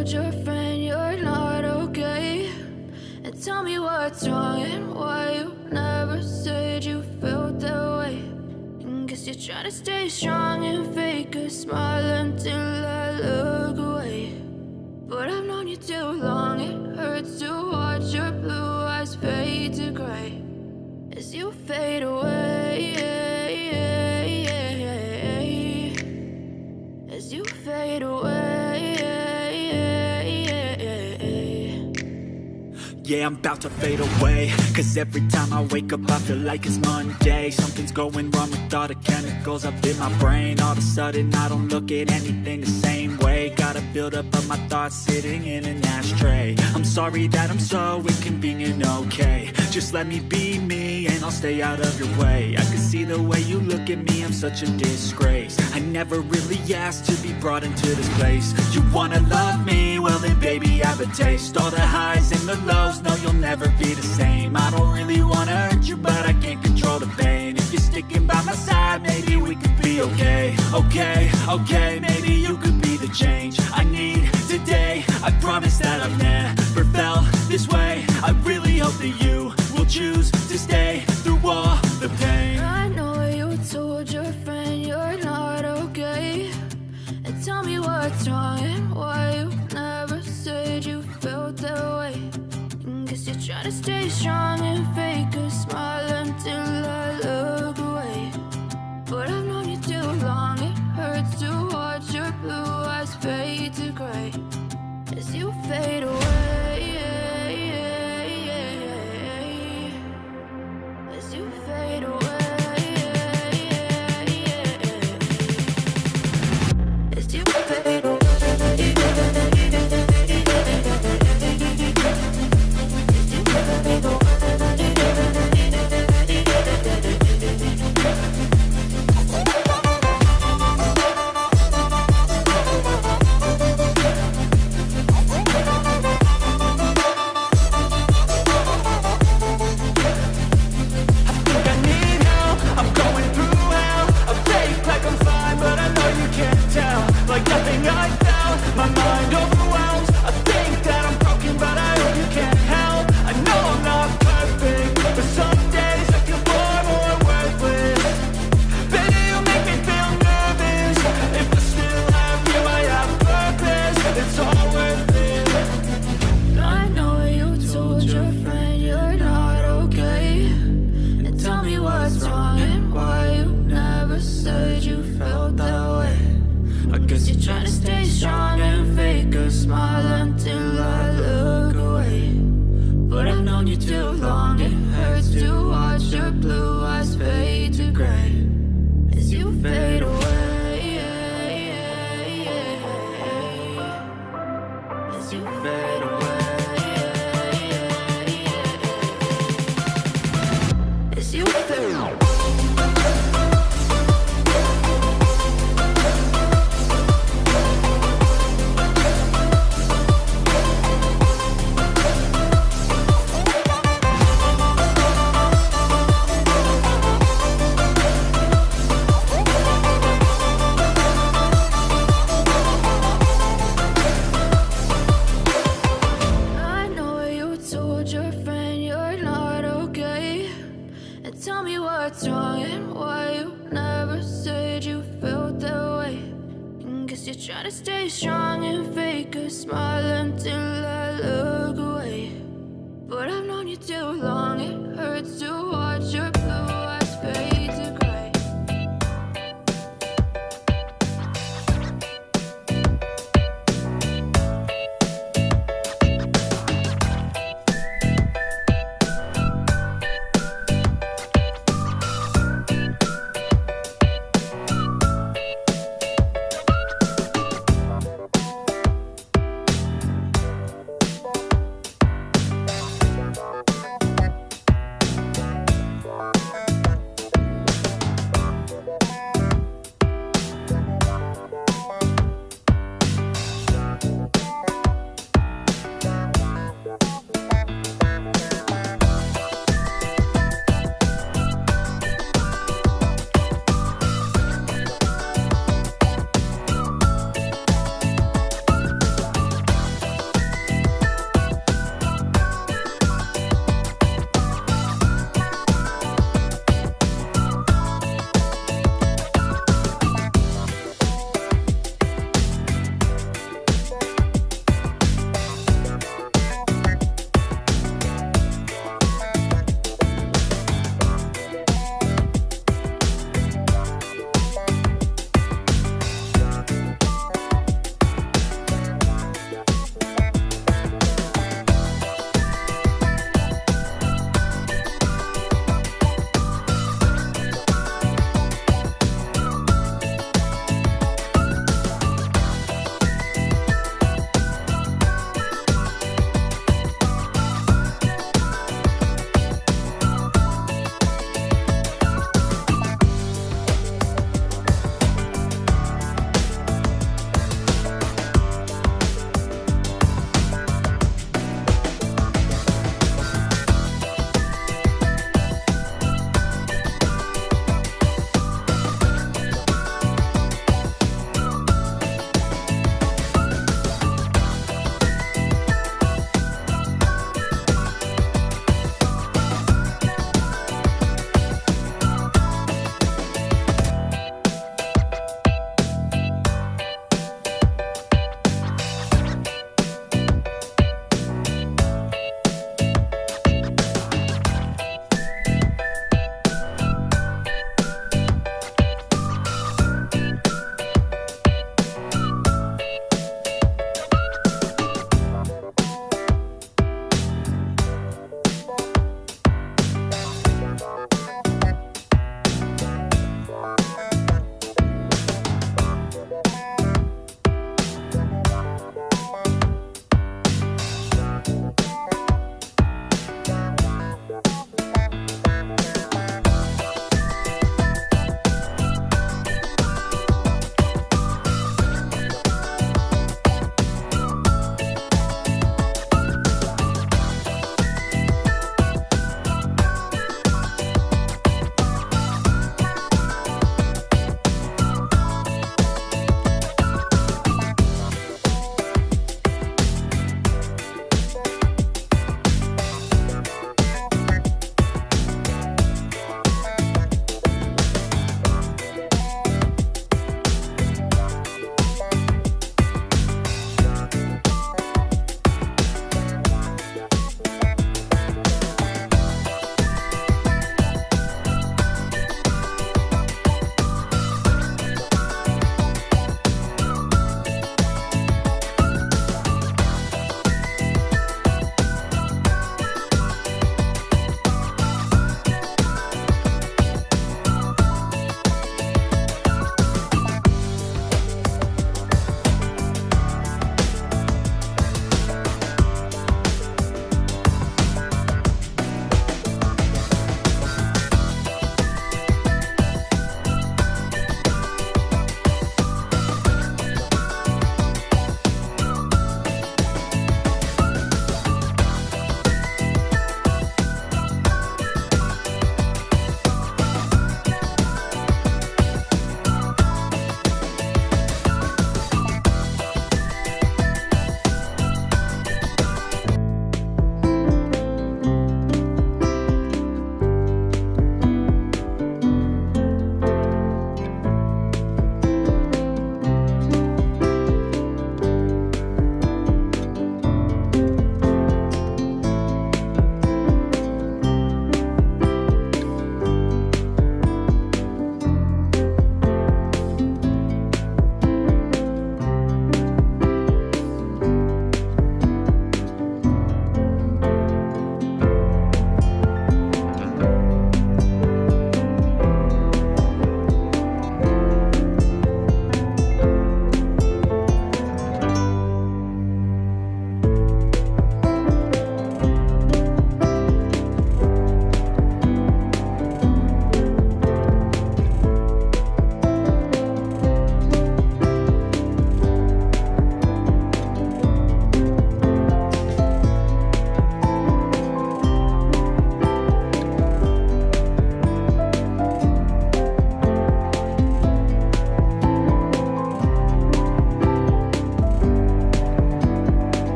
told your friend you're not okay? And tell me what's wrong and why you never said you felt that way. And guess you're trying to stay strong and fake a smile until I look away. But I've known you too long, it hurts to watch your blue eyes fade to gray as you fade away, as you fade away. Yeah, I'm about to fade away, cause every time I wake up I feel like it's Monday. Something's going wrong with all the chemicals up in my brain. All of a sudden I don't look at anything the same way. Got a buildup of my thoughts sitting in an ashtray. I'm sorry that I'm so inconvenient, okay? Just let me be me and I'll stay out of your way. I can see the way you look at me, I'm such a disgrace. I never really asked to be brought into this place. You wanna love me? Well then baby, have a taste. All the highs and the lows, no, you'll never be the same. I don't really wanna hurt you, but I can't control the pain. If you're sticking by my side, maybe we could be okay. Okay, maybe you could be the change I need today. I promise that I've never felt this way. I really hope that you will choose to stay through all the pain. I know you told your friend you're not okay. And tell me what's wrong and why you never said you felt that way. And guess you're trying to stay strong and fake a smile until I look away. But I've known you too long, it hurts to watch your blue eyes fade to gray as you fade away, as you fade away. As you fade away. Like nothing I found, my mind overwhelms. I think that I'm broken, but I hope you can't help. I know I'm not perfect, but some days I feel far more worthless. Baby, you make me feel nervous. If I still have you, I have purpose. It's all worth it. I know you told your friend you're not okay. And tell me what's wrong and why you never said you felt that way. I guess you're trying to stay strong and fake a smile until I look away. But I've known you too long, it hurts to watch your blue eyes fade to gray as you fade away, as you fade away, as you fade away. Tell me what's wrong and why you never said you felt that way. And guess you're trying to stay strong and fake a smile until I look away. But I've known you too long, it hurts to watch your